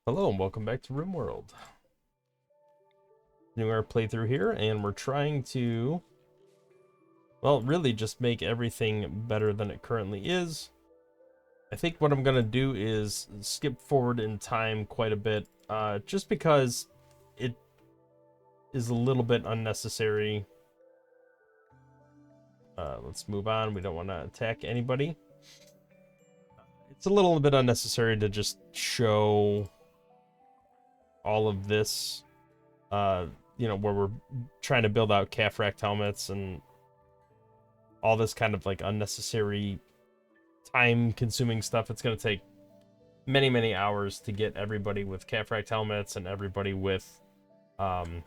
Hello and welcome back to Rimworld. Doing our playthrough here, and we're trying to, well, really just make everything better than it currently is. I think what I'm gonna do is skip forward in time quite a bit, just because it is a little bit unnecessary. Let's move on. We don't want to attack anybody. It's a little bit unnecessary to just show all of this. Where we're trying to build out calf racked helmets and all this kind of like unnecessary time consuming stuff. It's going to take many hours to get everybody with calf racked helmets and everybody with um,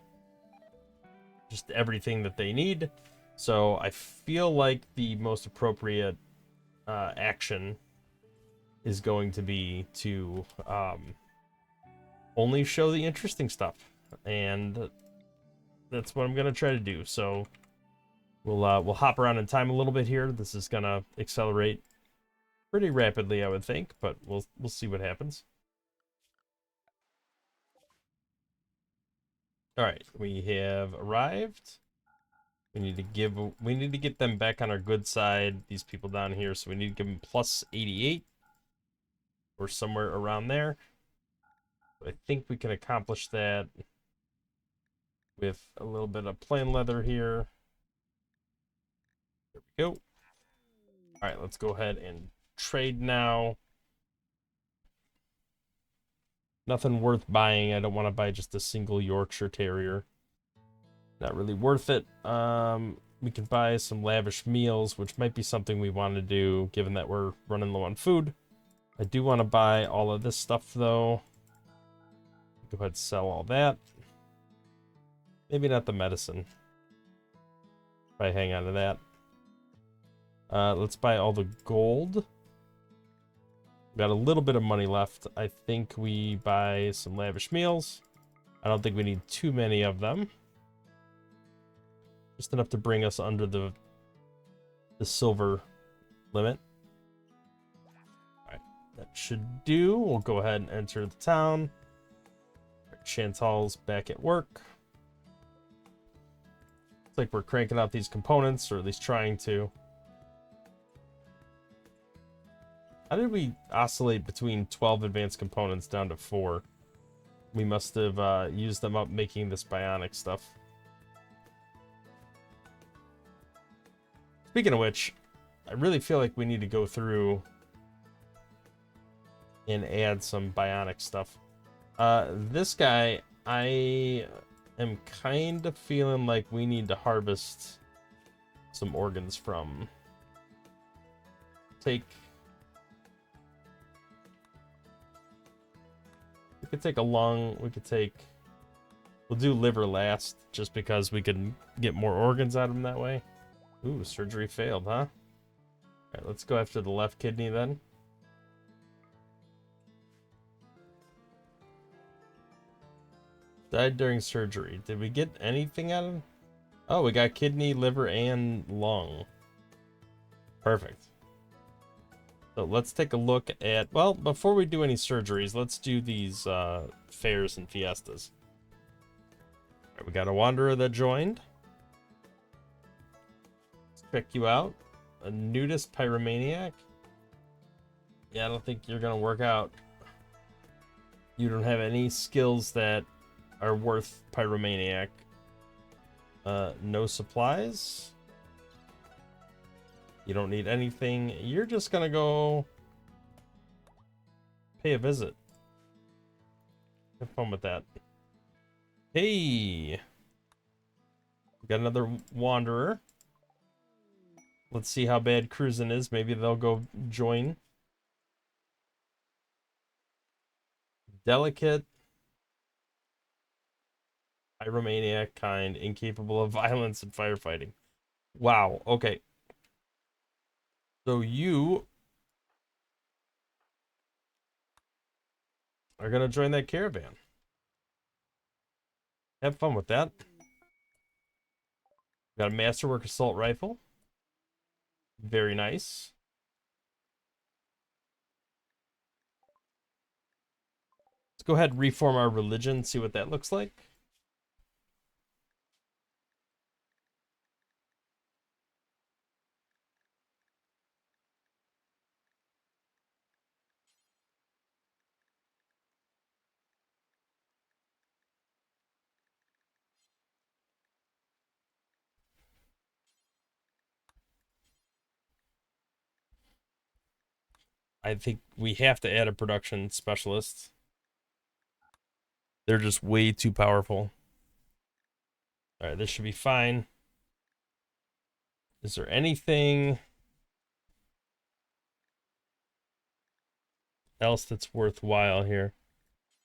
just everything that they need. So I feel like the most appropriate action is going to be to only show the interesting stuff, and that's what I'm gonna try to do. So we'll hop around in time a little bit here. This is gonna accelerate pretty rapidly, I would think, but we'll see what happens. All right, we have arrived. We need to get them back on our good side. These people down here, so we need to give them plus 88 or somewhere around there. I think we can accomplish that with a little bit of plain leather here. There we go. All right, let's go ahead and trade now. Nothing worth buying. I don't want to buy just a single Yorkshire Terrier. Not really worth it. We can buy some lavish meals, which might be something we want to do, given that we're running low on food. I do want to buy all of this stuff, though. Go ahead and sell all that. Maybe not the medicine. Probably hang on to that. Let's buy all the gold. Got a little bit of money left. I think we buy some lavish meals. I don't think we need too many of them. Just enough to bring us under the silver limit. Alright, that should do. We'll go ahead and enter the town. Chantal's back at work. It's like we're cranking out these components, or at least trying to. How did we oscillate between 12 advanced components down to 4? We must have used them up making this bionic stuff. Speaking of which, I really feel like we need to go through and add some bionic stuff. This guy, I am kind of feeling like we need to harvest some organs from. We could take, we'll do liver last, just because we can get more organs out of him that way. Ooh, surgery failed, huh? Alright, let's go after the left kidney then. Died during surgery. Did we get anything out of him? Oh, we got kidney, liver, and lung. Perfect. So let's take a look at, well, before we do any surgeries, let's do these fairs and fiestas. All right, we got a wanderer that joined. Let's check you out. A nudist pyromaniac. Yeah, I don't think you're gonna work out. You don't have any skills that are worth pyromaniac. No supplies. You don't need anything. You're just gonna go pay a visit. Have fun with that. Hey! We got another wanderer. Let's see how bad cruising is. Maybe they'll go join. Delicate. Pyromaniac kind. Incapable of violence and firefighting. Wow, okay. So you are gonna join that caravan. Have fun with that. Got a masterwork assault rifle. Very nice. go ahead and reform our religion, see what that looks like. I think we have to add a production specialist. They're just way too powerful. All right, this should be fine. Is there anything else that's worthwhile here?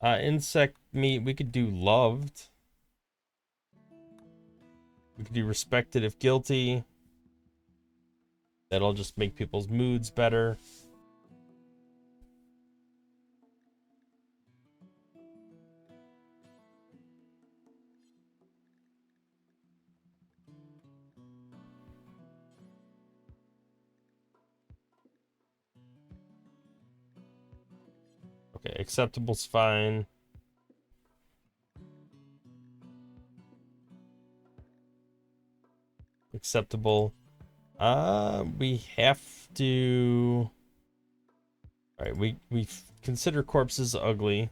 Insect meat, we could do loved. We could do respected if guilty. That'll just make people's moods better. Okay, acceptable's fine. Acceptable. We have to. All right, we consider corpses ugly.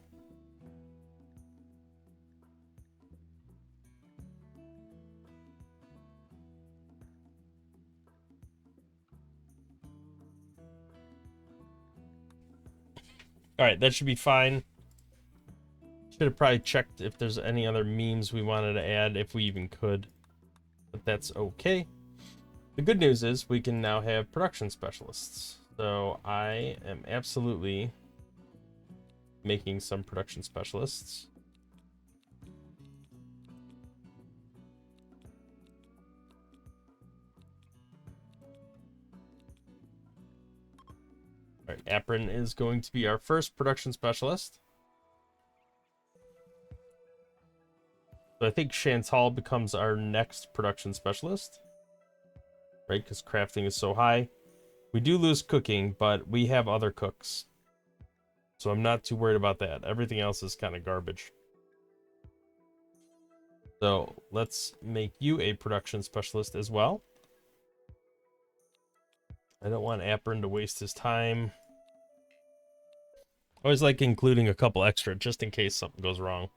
All right, that should be fine. Should have probably checked if there's any other memes we wanted to add, if we even could. But that's okay. The good news is we can now have production specialists. So I am absolutely making some production specialists. All right, Apron is going to be our first production specialist. So I think Chantal becomes our next production specialist. Right, because crafting is so high. We do lose cooking, but we have other cooks. So I'm not too worried about that. Everything else is kind of garbage. So let's make you a production specialist as well. I don't want Apron to waste his time. Always like including a couple extra just in case something goes wrong.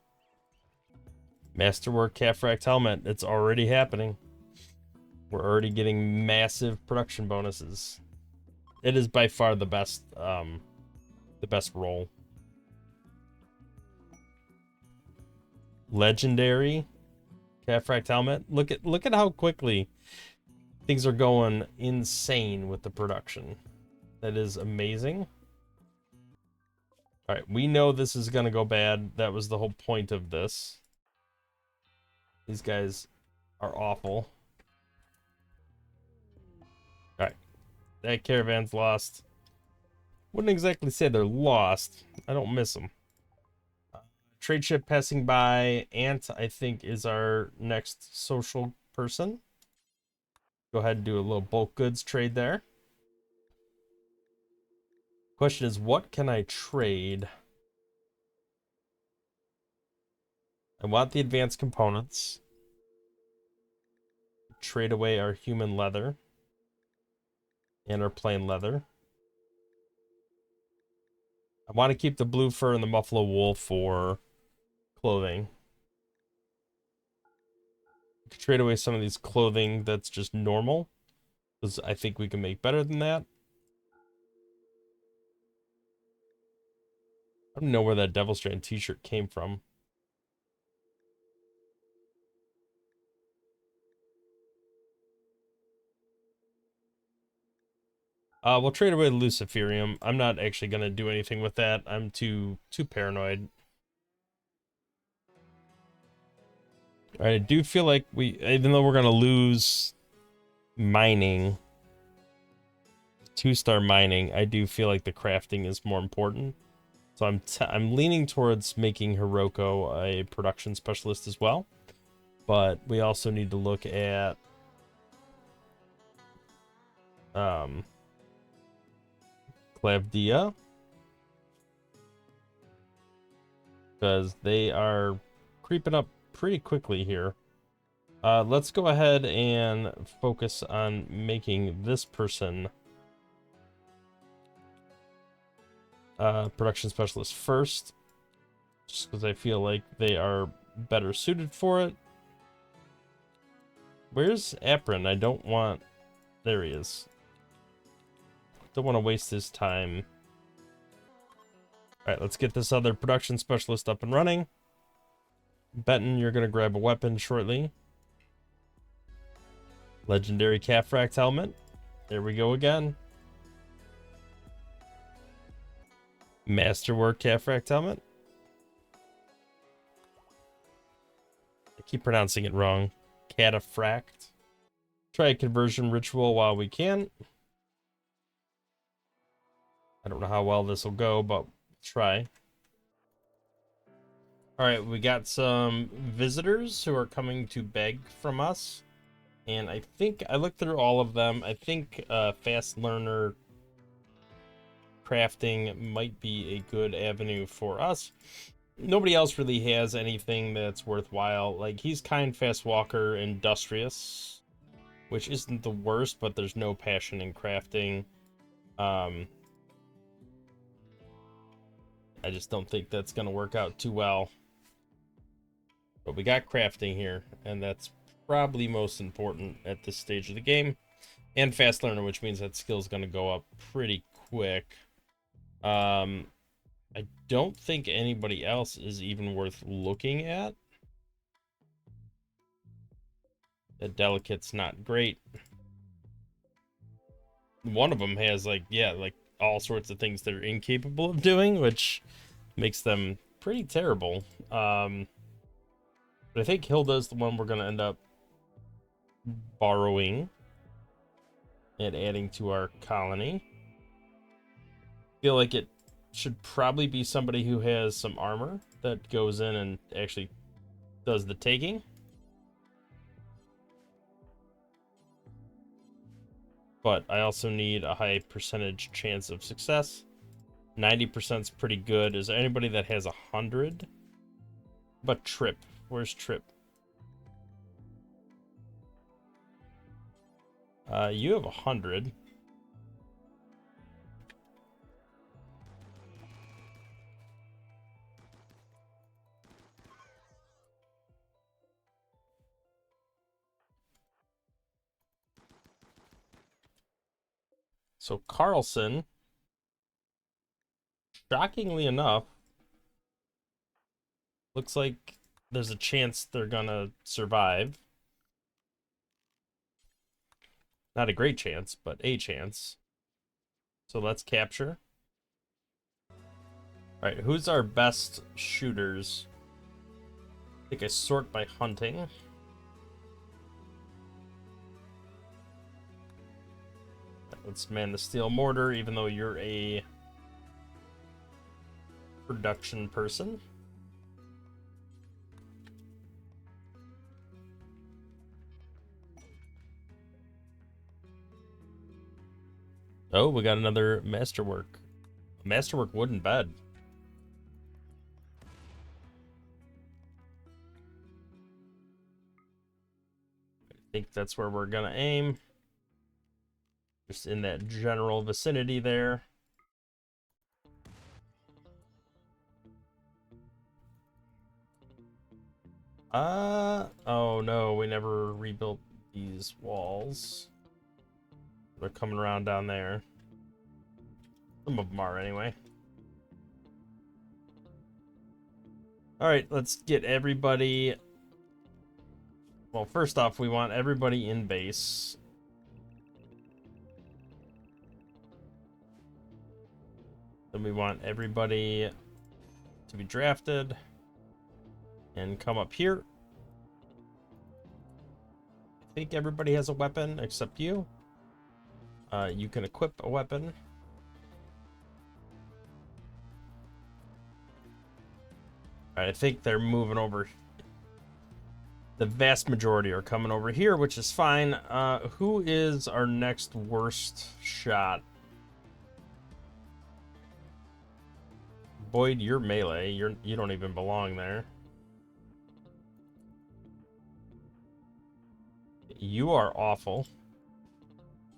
Masterwork Calfract Helmet. It's already happening. We're already getting massive production bonuses. It is by far the best roll. Legendary Calfract Helmet. Look at how quickly things are going insane with the production. That is amazing. All right, we know this is gonna go bad. That was the whole point of this. These guys are awful. All right, that caravan's lost. Wouldn't exactly say they're lost. I don't miss them. Trade ship passing by. Ant, I think, is our next social person. Go ahead and do a little bulk goods trade there. Question is, what can I trade? I want the advanced components. Trade away our human leather and our plain leather. I want to keep the blue fur and the buffalo wool for clothing. Trade away some of these clothing that's just normal, because I think we can make better than that. I don't know where that Devil Strand t-shirt came from. We'll trade away the Luciferium. I'm not actually gonna do anything with that. I'm too paranoid. All right, I do feel like even though we're gonna lose mining, 2-star mining, I do feel like the crafting is more important. So I'm leaning towards making Hiroko a production specialist as well. But we also need to look at Clavdia. because they are creeping up pretty quickly here. Let's go ahead and focus on making this person production specialist first, just because I feel like they are better suited for it. Where's Apron? I don't want... There he is. Don't want to waste his time. Alright, let's get this other production specialist up and running. Benton, you're going to grab a weapon shortly. Legendary Caffract helmet. There we go again. Masterwork Caffract helmet. I keep pronouncing it wrong. Cataphract. Try a conversion ritual while we can. I don't know how well this will go, but try. Alright, we got some visitors who are coming to beg from us. And I think I looked through all of them. I think fast learner crafting might be a good avenue for us. Nobody else really has anything that's worthwhile. Like, he's kind, fast walker, industrious, which isn't the worst, but there's no passion in crafting. I just don't think that's going to work out too well. But we got crafting here, and that's probably most important at this stage of the game. And fast learner, which means that skill's going to go up pretty quick. I don't think anybody else is even worth looking at. The delicate's not great. One of them has like all sorts of things they're incapable of doing, which makes them pretty terrible. But I think Hilda's the one we're gonna end up borrowing and adding to our colony. Feel like it should probably be somebody who has some armor that goes in and actually does the taking. But I also need a high percentage chance of success. 90% is pretty good. Is there anybody that has 100? But Trip. Where's Trip? You have 100. So Carlson, shockingly enough, looks like there's a chance they're gonna survive. Not a great chance, but a chance. So let's capture. Alright, who's our best shooters? I think I sort by hunting. Let's man the steel mortar, even though you're a production person. Oh, we got another masterwork. Masterwork wooden bed. I think that's where we're gonna aim. Just in that general vicinity there. Oh no, we never rebuilt these walls. They're coming around down there. Some of them are anyway. Alright, let's get everybody... Well, first off, we want everybody in base. Then we want everybody to be drafted and come up here. I think everybody has a weapon except you. You can equip a weapon. All right, I think they're moving over. The vast majority are coming over here, which is fine. Who is our next worst shot? Boyd, you're melee. You don't even belong there. You are awful.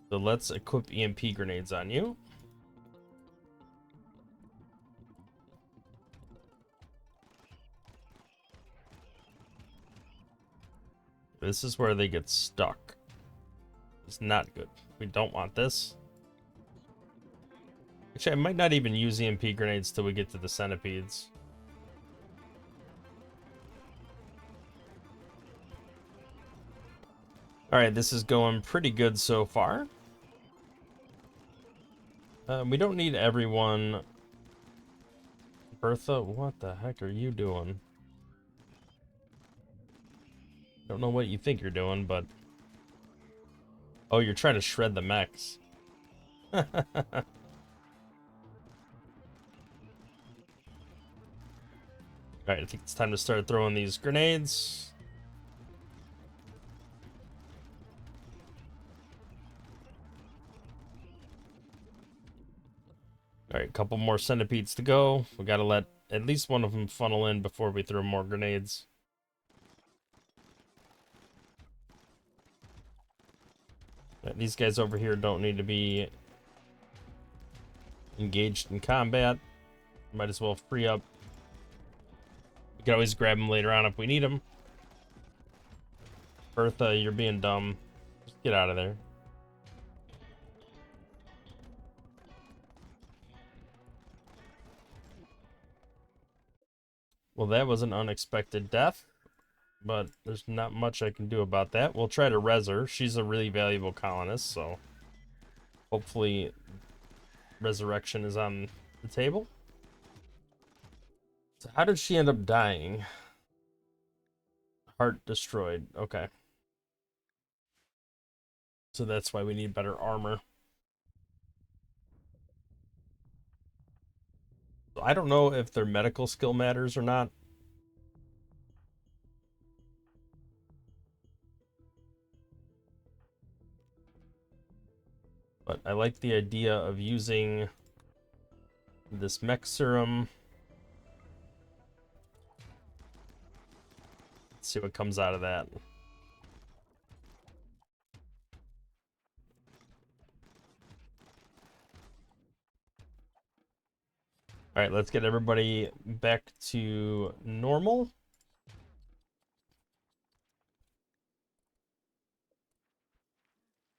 So let's equip EMP grenades on you. This is where they get stuck. It's not good. We don't want this. Actually, I might not even use EMP grenades till we get to the centipedes. Alright, this is going pretty good so far. We don't need everyone. Bertha, what the heck are you doing? Don't know what you think you're doing, but... Oh, you're trying to shred the mechs. Alright, I think it's time to start throwing these grenades. Alright, a couple more centipedes to go. We gotta let at least one of them funnel in before we throw more grenades. These guys over here don't need to be engaged in combat. Might as well free up. We can always grab them later on if we need them. Bertha, you're being dumb. Just get out of there. Well, that was an unexpected death, but there's not much I can do about that. We'll try to res her. She's a really valuable colonist, so hopefully resurrection is on the table. So how did she end up dying? Heart destroyed. Okay. So that's why we need better armor. I don't know if their medical skill matters or not. But I like the idea of using this mech serum. Let's see what comes out of that. All right, let's get everybody back to normal.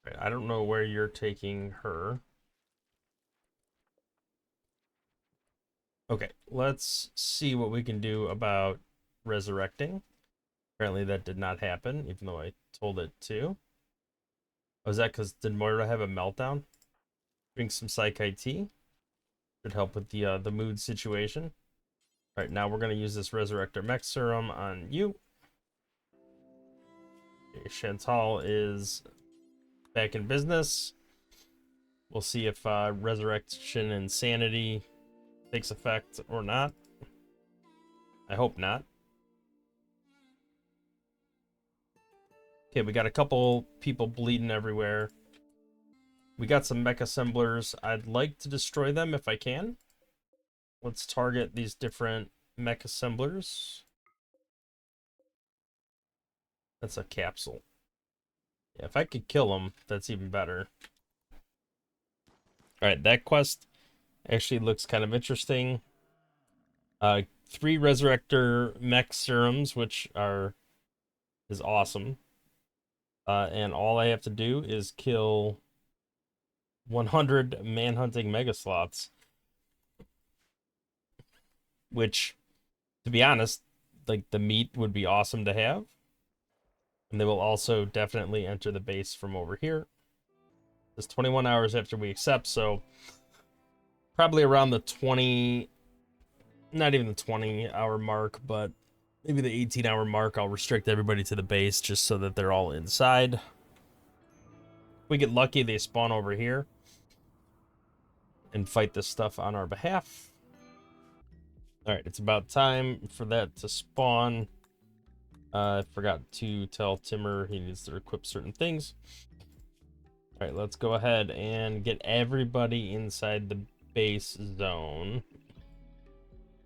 Right, I don't know where you're taking her. Okay, let's see what we can do about resurrecting. Apparently that did not happen, even though I told it to. Was that because did Moira have a meltdown? Drink some Psych IT. Should help with the mood situation. All right, now we're gonna use this Resurrector Mech Serum on you. Okay, Chantal is back in business. We'll see if Resurrection Insanity takes effect or not. I hope not. Okay, we got a couple people bleeding everywhere. We got some mech assemblers. I'd like to destroy them if I can. Let's target these different mech assemblers. That's a capsule. Yeah, if I could kill them, that's even better. Alright, that quest actually looks kind of interesting. 3 Resurrector mech serums, which is awesome. And all I have to do is kill 100 manhunting megasloths. Which, to be honest, like the meat would be awesome to have. And they will also definitely enter the base from over here. It's 21 hours after we accept, so probably around the 20, not even the 20-hour mark, but maybe the 18-hour mark, I'll restrict everybody to the base just so that they're all inside. If we get lucky, they spawn over here and fight this stuff on our behalf. All right, it's about time for that to spawn. I forgot to tell Timur he needs to equip certain things. All right, let's go ahead and get everybody inside the base zone.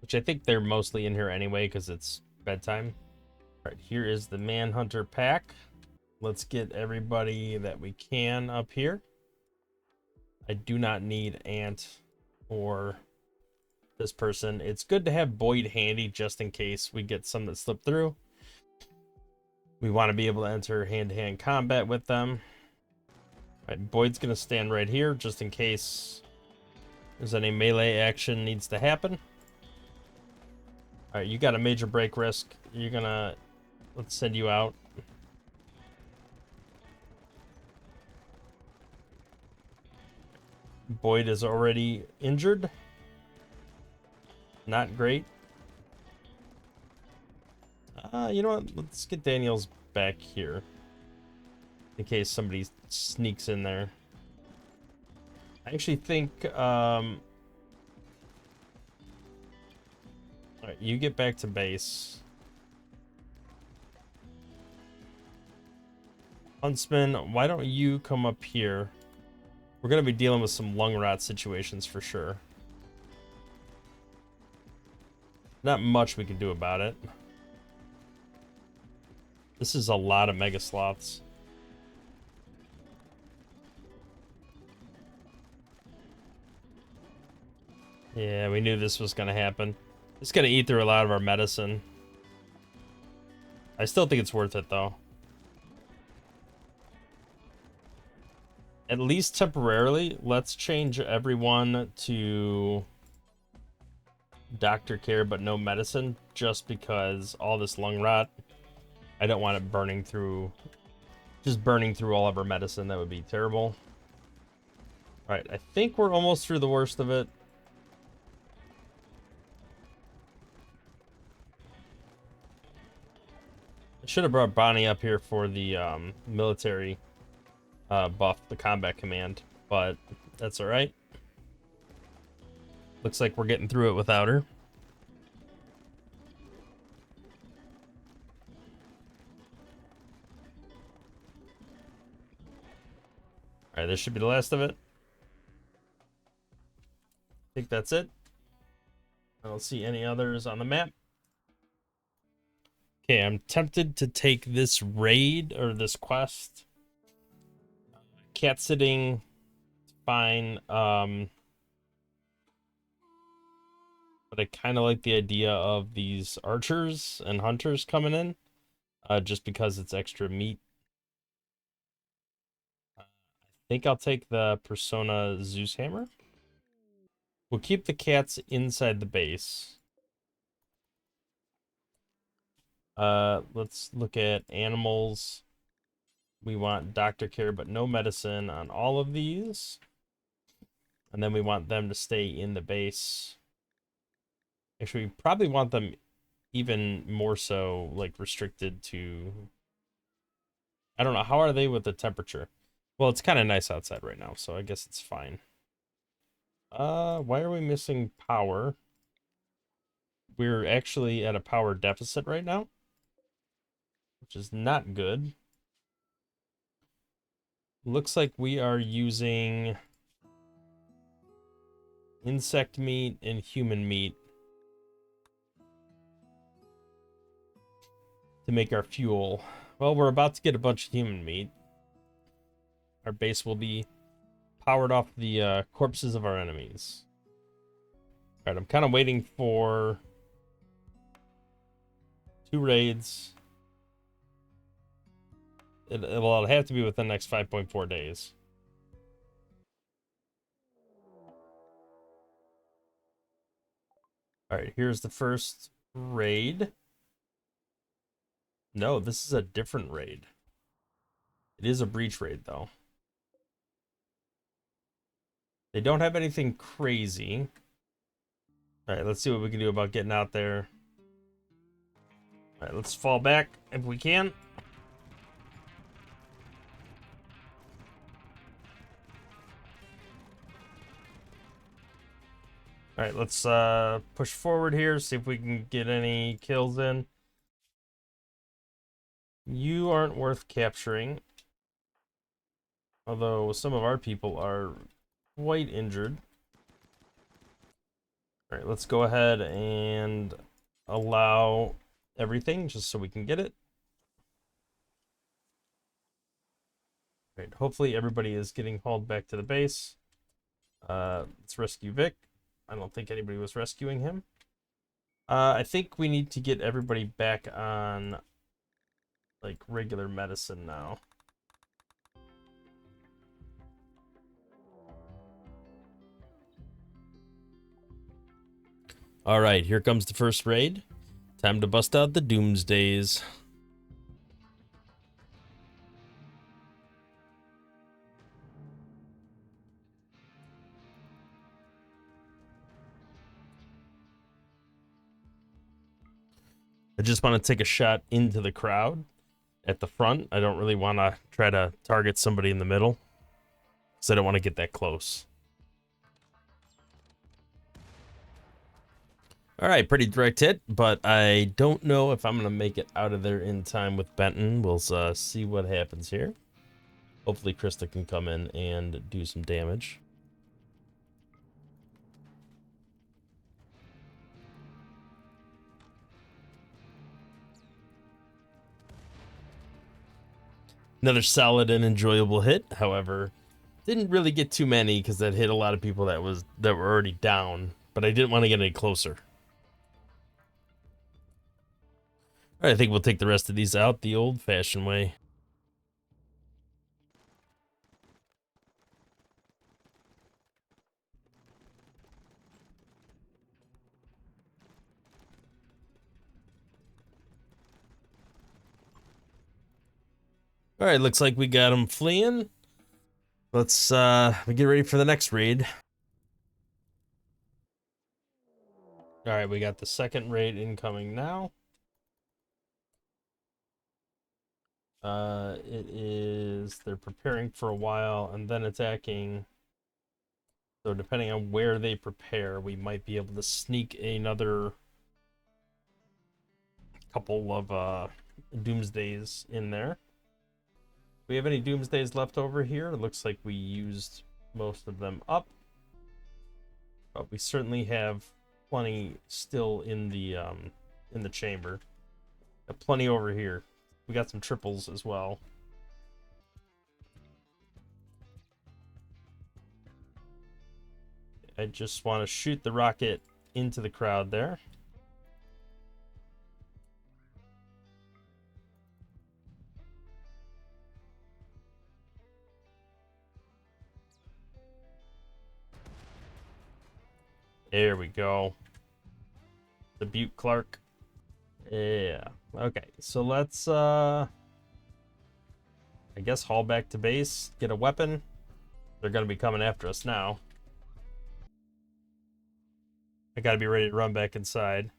which I think they're mostly in here anyway because it's bedtime. All right, here is the Manhunter pack. Let's get everybody that we can up here. I do not need Ant or this person. It's good to have Boyd handy just in case we get some that slip through. We want to be able to enter hand-to-hand combat with them. All right, Boyd's going to stand right here just in case there's any melee action needs to happen. All right, you got a major break risk. You're going to... Let's send you out. Boyd is already injured. Not great. You know what? Let's get Daniels back here. In case somebody sneaks in there. I actually think... Alright, you get back to base. Huntsman, why don't you come up here? We're going to be dealing with some lung rot situations for sure. Not much we can do about it. This is a lot of mega sloths. Yeah, we knew this was going to happen. It's going to eat through a lot of our medicine. I still think it's worth it, though. At least temporarily, let's change everyone to doctor care but no medicine, just because all this lung rot, I don't want it burning through, just burning through all of our medicine. That would be terrible. All right, I think we're almost through the worst of it. I should have brought Bonnie up here for the military buff, the combat command, but that's all right. Looks like we're getting through it without her. All right, this should be the last of it. I think that's it. I don't see any others on the map. Okay, I'm tempted to take this raid or this quest. Cat sitting, fine. But I kind of like the idea of these archers and hunters coming in, just because it's extra meat. I think I'll take the Persona Zeus Hammer. We'll keep the cats inside the base. Let's look at animals. We want doctor care, but no medicine on all of these. And then we want them to stay in the base. Actually, we probably want them even more so, like, restricted to... I don't know, how are they with the temperature? Well, it's kind of nice outside right now, so I guess it's fine. Why are we missing power? We're actually at a power deficit right now, which is not good. Looks like we are using insect meat and human meat to make our fuel. Well, we're about to get a bunch of human meat. Our base will be powered off the corpses of our enemies. All right, I'm kind of waiting for 2 raids. It'll have to be within the next 5.4 days. All right, here's the first raid. No, this is a different raid. It is a breach raid, though. They don't have anything crazy. All right, let's see what we can do about getting out there. All right, let's fall back if we can. All right, let's push forward here, see if we can get any kills in. You aren't worth capturing. Although some of our people are quite injured. All right, let's go ahead and allow everything just so we can get it. All right, hopefully everybody is getting hauled back to the base. Let's rescue Vic. I don't think anybody was rescuing him. I think we need to get everybody back on like regular medicine now. All right, here comes the first raid. Time to bust out the doomsdays. I just want to take a shot into the crowd at the front. I don't really want to try to target somebody in the middle because I don't want to get that close. All right, pretty direct hit, but I don't know if I'm going to make it out of there in time with Benton. We'll see what happens here. Hopefully Krista can come in and do some damage. Another solid and enjoyable hit. However, didn't really get too many because that hit a lot of people that were already down, but I didn't want to get any closer. All right, I think we'll take the rest of these out the old-fashioned way. All right, looks like we got them fleeing. Let's we get ready for the next raid. All right, we got the second raid incoming now. They're preparing for a while and then attacking. So depending on where they prepare, we might be able to sneak another couple of doomsdays in there. Do we have any doomsdays left over here? It looks like we used most of them up. But we certainly have plenty still in the chamber. Got plenty over here. We got some triples as well. I just want to shoot the rocket into the crowd there. There we go. The Butte Clark. Yeah. Okay, so let's I guess haul back to base, get a weapon. They're gonna be coming after us now. I gotta be ready to run back inside.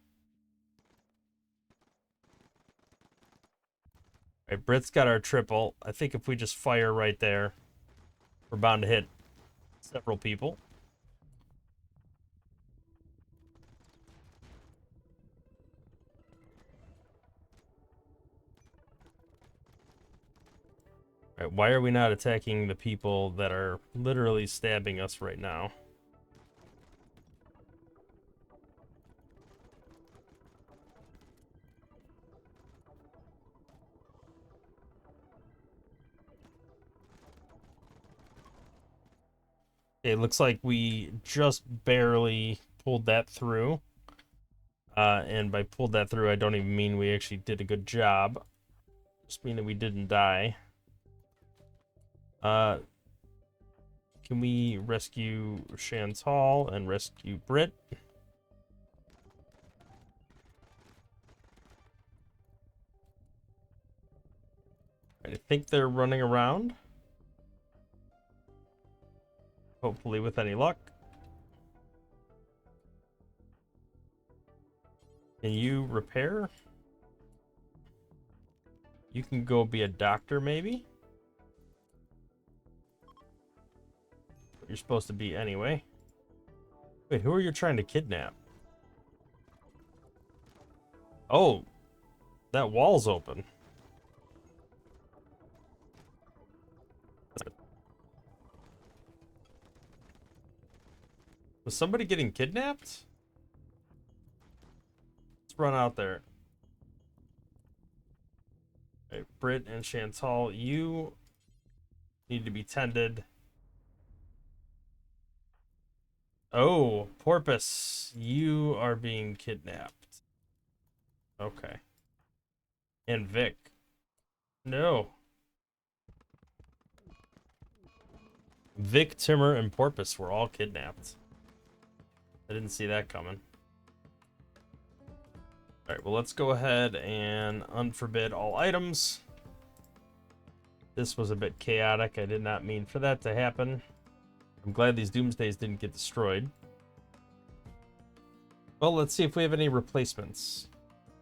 All right, Brit's got our triple. I think if we just fire right there, we're bound to hit several people. All right, why are we not attacking the people that are literally stabbing us right now? It looks like we just barely pulled that through. And by pulled that through, I don't even mean we actually did a good job. Just mean that we didn't die. Can we rescue Chantal and rescue Brit? I think they're running around. Hopefully with any luck. Can you repair? You can go be a doctor, maybe? What you're supposed to be anyway. Wait, who are you trying to kidnap? Oh, that wall's open. Was somebody getting kidnapped? run out there. All right, Britt and Chantal, you need to be tended. Oh, Porpoise, you are being kidnapped. Okay. And Vic. No. Vic, Timmer, and Porpoise were all kidnapped. I didn't see that coming. Alright, well, let's go ahead and unforbid all items. This was a bit chaotic. I did not mean for that to happen. I'm glad these Doomsdays didn't get destroyed. Well, let's see if we have any replacements.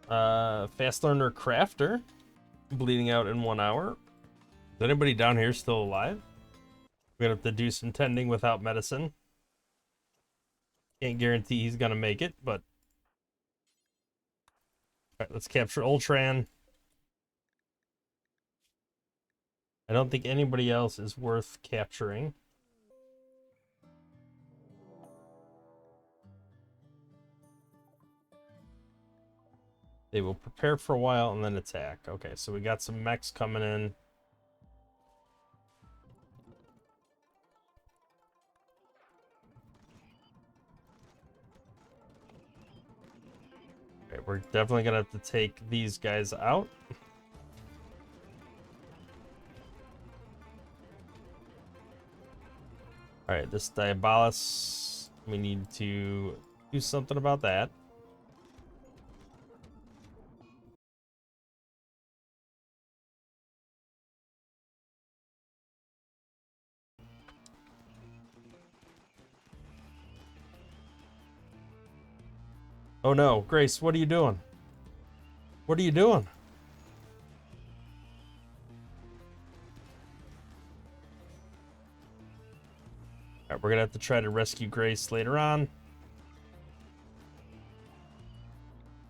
Fast Learner Crafter, bleeding out in 1 hour. Is anybody down here still alive? We're gonna have to do some tending without medicine. Can't guarantee he's gonna make it, but... Alright, let's capture Ultran. I don't think anybody else is worth capturing. They will prepare for a while and then attack. Okay, so we got some mechs coming in. Okay, we're definitely gonna have to take these guys out. Alright, this Diabolus, we need to do something about that. Oh no, Grace, what are you doing? What are you doing? Alright, we're gonna have to try to rescue Grace later on.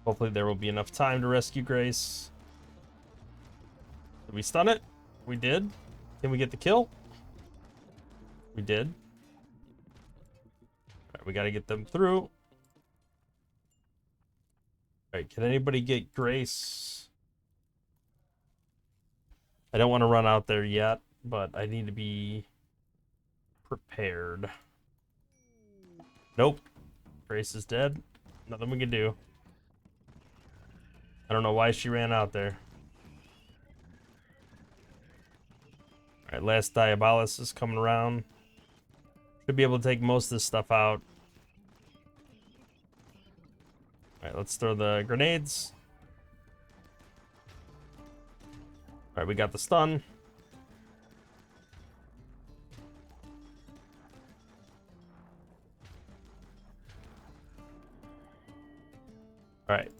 Hopefully there will be enough time to rescue Grace. Did we stun it? We did. Can we get the kill? We did. Alright, we gotta get them through. Alright, can anybody get Grace? I don't want to run out there yet, but I need to be prepared. Nope. Grace is dead. Nothing we can do. I don't know why she ran out there. Alright, last Diabolus is coming around. Should be able to take most of this stuff out. Alright, let's throw the grenades. Alright, we got the stun. Alright.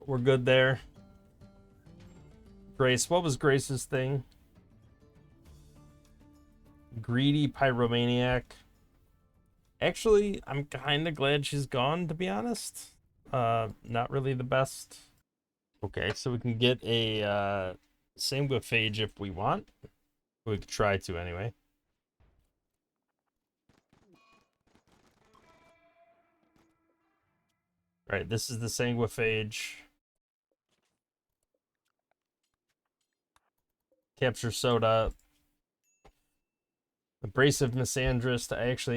We're good there. Grace, what was Grace's thing? Greedy Pyromaniac. Actually, I'm kind of glad she's gone, to be honest. Not really the best. Okay, so we can get a Sanguiphage if we want. We could try to anyway. Right, this is the Sanguiphage. Capture Soda. Abrasive Misandrist.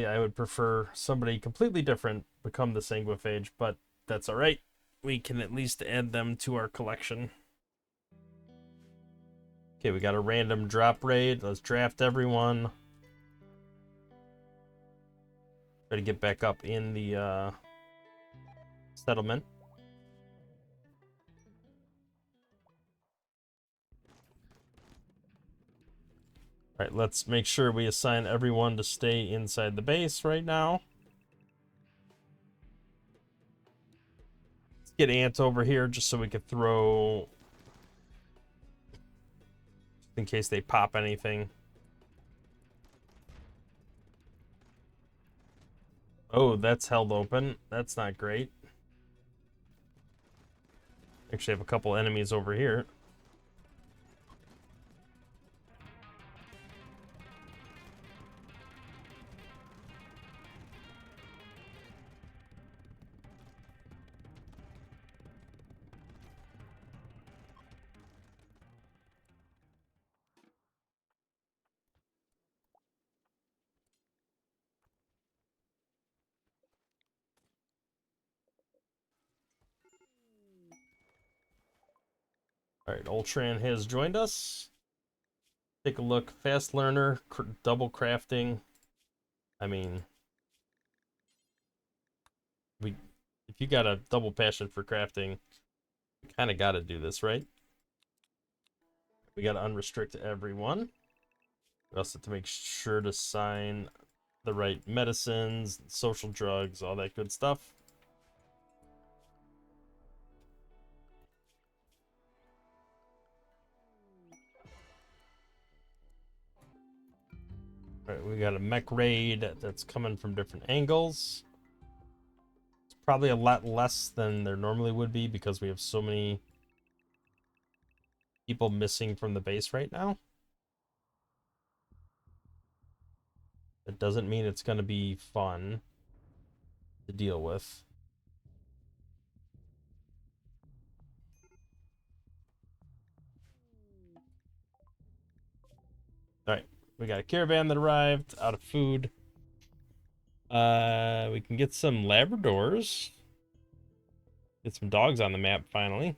I would prefer somebody completely different become the Sanguiphage, but that's alright. We can at least add them to our collection. Okay, we got a random drop raid. Let's draft everyone. Try to get back up in the settlement. Alright, let's make sure we assign everyone to stay inside the base right now. Let's get Ant over here just so we could throw... in case they pop anything. Oh, that's held open. That's not great. Actually have a couple enemies over here. All right, Ultran has joined us. Take a look. Fast learner, double crafting. I mean, if you got a double passion for crafting, you kind of got to do this, right? We got to unrestrict everyone. We also have to make sure to sign the right medicines, social drugs, all that good stuff. All right, we got a mech raid that's coming from different angles. It's probably a lot less than there normally would be because we have so many people missing from the base right now. It doesn't mean it's going to be fun to deal with. All right, we got a caravan that arrived out of food. We can get some Labradors. Get some dogs on the map finally.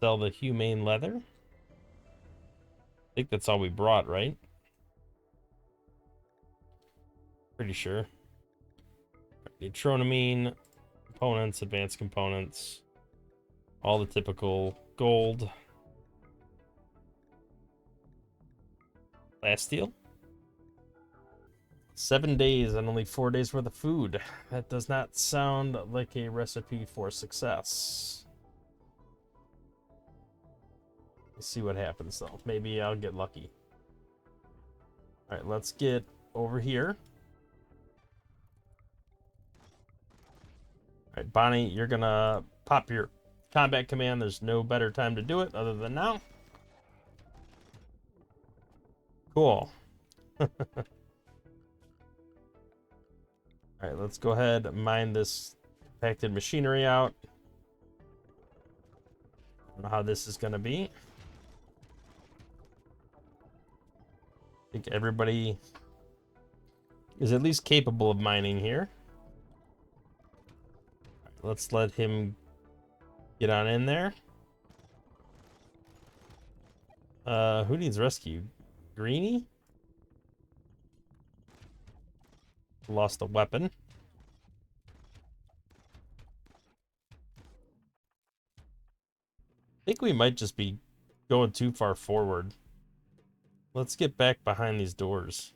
Sell the humane leather. I think that's all we brought, right? Pretty sure. Neutronomine, components, advanced components, all the typical gold. Last steel. 7 days and only 4 days worth of food. That does not sound like a recipe for success. Let's see what happens though. Maybe I'll get lucky. All right, let's get over here. All right, Bonnie, you're gonna pop your combat command. There's no better time to do it other than now. Cool. All right, let's go ahead and mine this compacted machinery out. I don't know how this is gonna be. I think everybody is at least capable of mining here. Right, let's let him get on in there. Who needs rescue? Greenie? Lost a weapon. I think we might just be going too far forward. Let's get back behind these doors.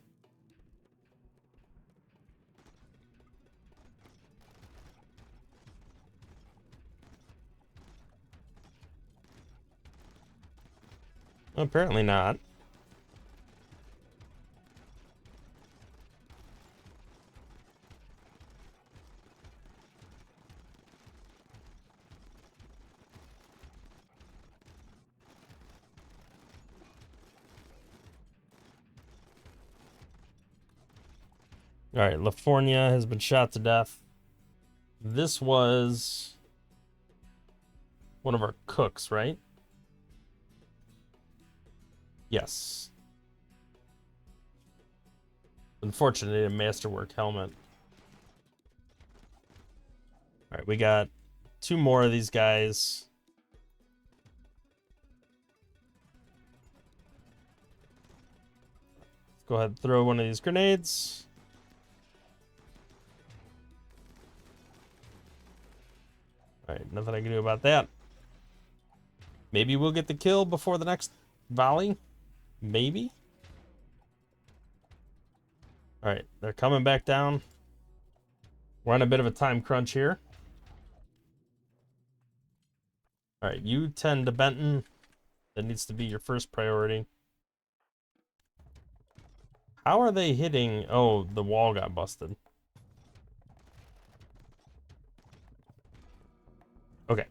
Apparently not. All right, Lafornia has been shot to death. This was one of our cooks, right? Yes. Unfortunately, a masterwork helmet. All right, we got 2 more of these guys. Let's go ahead and throw one of these grenades. All right, nothing I can do about that. Maybe we'll get the kill before the next volley. Maybe. All right, they're coming back down. We're on a bit of a time crunch here. All right, you tend to Benton. That needs to be your first priority. How are they hitting? Oh, the wall got busted. Okay.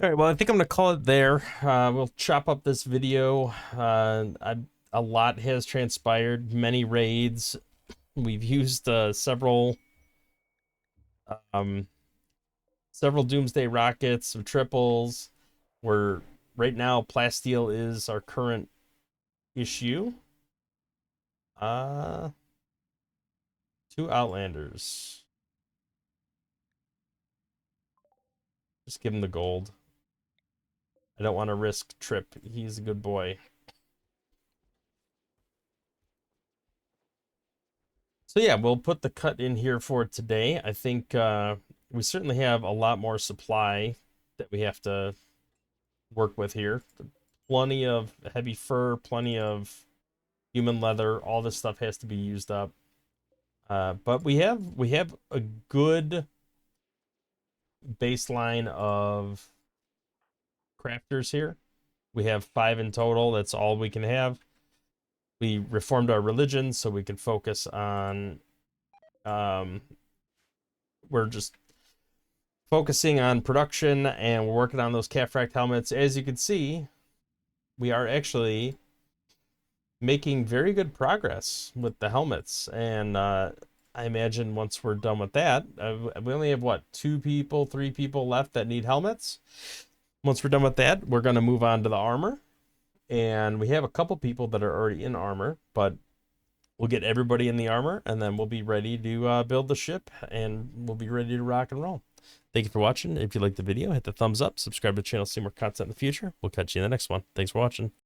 All right, well, I think I'm going to call it there. We'll chop up this video. A lot has transpired, many raids. We've used several Doomsday rockets, some triples. We're right now, plasteel is our current issue. 2 Outlanders. Just give him the gold. I don't want to risk Trip. He's a good boy. So yeah, we'll put the cut in here for today. I think we certainly have a lot more supply that we have to work with here. Plenty of heavy fur, plenty of human leather. All this stuff has to be used up. But we have a good baseline of crafters here. We have 5 in total. That's all we can have. We reformed our religion so we can focus on we're just focusing on production, and we're working on those calf-racked helmets. As you can see, we are actually making very good progress with the helmets, and I imagine once we're done with that, we only have what, 3 people left that need helmets. Once we're done with that, we're going to move on to the armor, and we have a couple people that are already in armor, but we'll get everybody in the armor, and then we'll be ready to build the ship, and we'll be ready to rock and roll. Thank you for watching. If you liked the video, hit the thumbs up, subscribe to the channel to see more content in the future. We'll catch you in the next one. Thanks for watching.